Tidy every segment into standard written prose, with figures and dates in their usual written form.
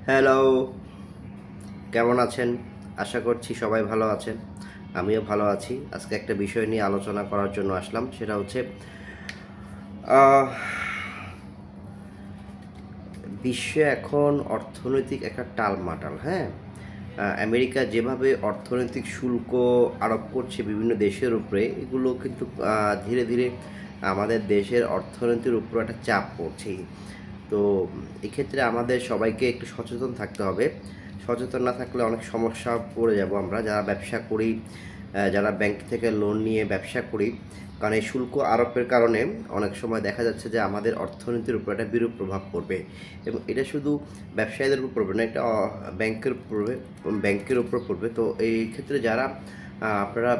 Hello, কেমন আছেন? আশা করছি সবাই ভালো আছেন। আমিও ভালো আছি। আজকে একটা বিষয় নিয়ে আলোচনা করার জন্য আসলাম। সেটা হচ্ছে আহ, বিশ্বে এখন অর্থনৈতিক একটা টালমাটাল, হ্যাঁ? আমেরিকা যেভাবে অর্থনৈতিক শুল্ক আরোপ করছে বিভিন্ন দেশের উপরে, এগুলো কিন্তু ধীরে ধীরে আমাদের দেশের অর্থনীতির উপর একটা চাপ পড়ছেই। তো এক্ষেত্রে আমাদের সবাইকে একটু সচেতন থাকতে হবে। সচেতন না থাকলে অনেক সমস্যা পড়ে যাব আমরা, যারা ব্যবসা করি, যারা ব্যাংক থেকে লোন নিয়ে ব্যবসা করি। কারণ এই শুল্ক আরোপের কারণে অনেক সময় দেখা যাচ্ছে যে আমাদের অর্থনীতির উপর একটা বিরূপ প্রভাব পড়বে, এবং এটা শুধু ব্যবসায়ীদের উপর পড়বে না, এটা ব্যাংকের উপর পড়বে। তো এই ক্ষেত্রে যারা আপনারা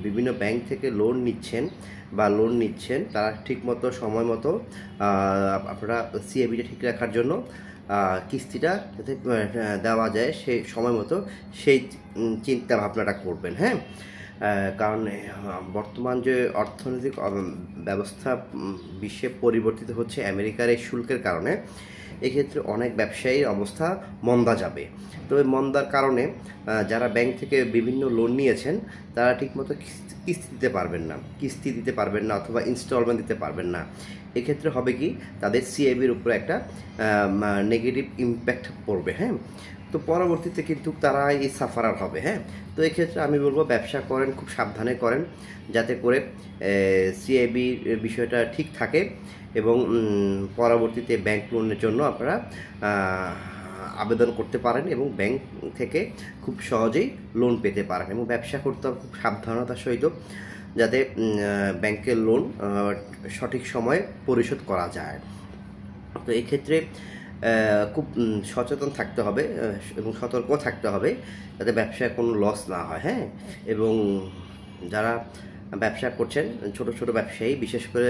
বিভিন্ন ব্যাংক থেকে লোন নিচ্ছেন তারা ঠিকমতো সময় মতো আপনারা সিএবিটা ঠিক রাখার জন্য কিস্তিটা যাতে দেওয়া যায় সেই সময় মতো, সেই চিন্তা ভাবনাটা করবেন, হ্যাঁ? কারণ বর্তমান যে অর্থনৈতিক ব্যবস্থা বিশ্বে পরিবর্তিত হচ্ছে আমেরিকার এই শুল্কের কারণে, এক্ষেত্রে অনেক ব্যবসায়ীর অবস্থা মন্দা যাবে। তবে মন্দার কারণে যারা ব্যাংক থেকে বিভিন্ন লোন নিয়েছেন তারা ঠিকমতো কিস্তি দিতে পারবেন না অথবা ইনস্টলমেন্ট দিতে পারবেন না। এক্ষেত্রে হবে কি, তাদের সিএবির উপরে একটা নেগেটিভ ইম্প্যাক্ট পড়বে, হ্যাঁ? তো পরবর্তীতে কিন্তু তারা এই সাফারার হবে, হ্যাঁ? তো এক্ষেত্রে আমি বলবো ব্যবসা করেন, খুব সাবধানে করেন, যাতে করে সিএবির বিষয়টা ঠিক থাকে, এবং পরবর্তীতে ব্যাংক লোনের জন্য আপনারা আবেদন করতে পারেন এবং ব্যাংক থেকে খুব সহজেই লোন পেতে পারেন। এবং ব্যবসা করতে হবে খুব সাবধানতার সহিত, যাতে ব্যাংকের লোন সঠিক সময়ে পরিশোধ করা যায়। তো এই ক্ষেত্রে খুব সচেতন থাকতে হবে এবং সতর্ক থাকতে হবে, যাতে ব্যবসায় কোনো লস না হয়, হ্যাঁ? এবং যারা ব্যবসা করছেন, ছোট ছোট ব্যবসায়ী, বিশেষ করে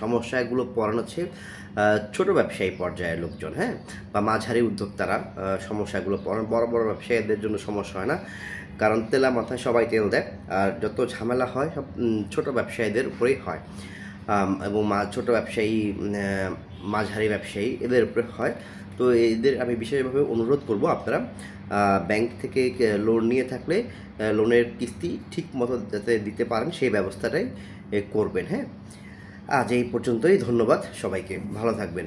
সমস্যাগুলো পড়ানো হচ্ছে ছোট ব্যবসায়ী পর্যায়ের লোকজন, হ্যাঁ? বা মাঝারি উদ্যোক্তারা সমস্যাগুলো পড়ান। বড় বড় ব্যবসায়ীদের জন্য সমস্যা হয় না, কারণ তেলা মাথায় সবাই তেল দেয়। আর যত ঝামেলা হয় সব ছোট ব্যবসায়ীদের উপরেই হয়, এবং ছোট ব্যবসায়ী, মাঝারি ব্যবসায়ী, এদের উপরে হয়। তো এদের আমি বিশেষভাবে অনুরোধ করব, আপনারা ব্যাংক থেকে লোন নিয়ে থাকলে লোনের কিস্তি ঠিক মতো যাতে দিতে পারেন সেই ব্যবস্থাটাই করবেন, হ্যাঁ? আজ এই পর্যন্তই। ধন্যবাদ সবাইকে, ভালো থাকবেন।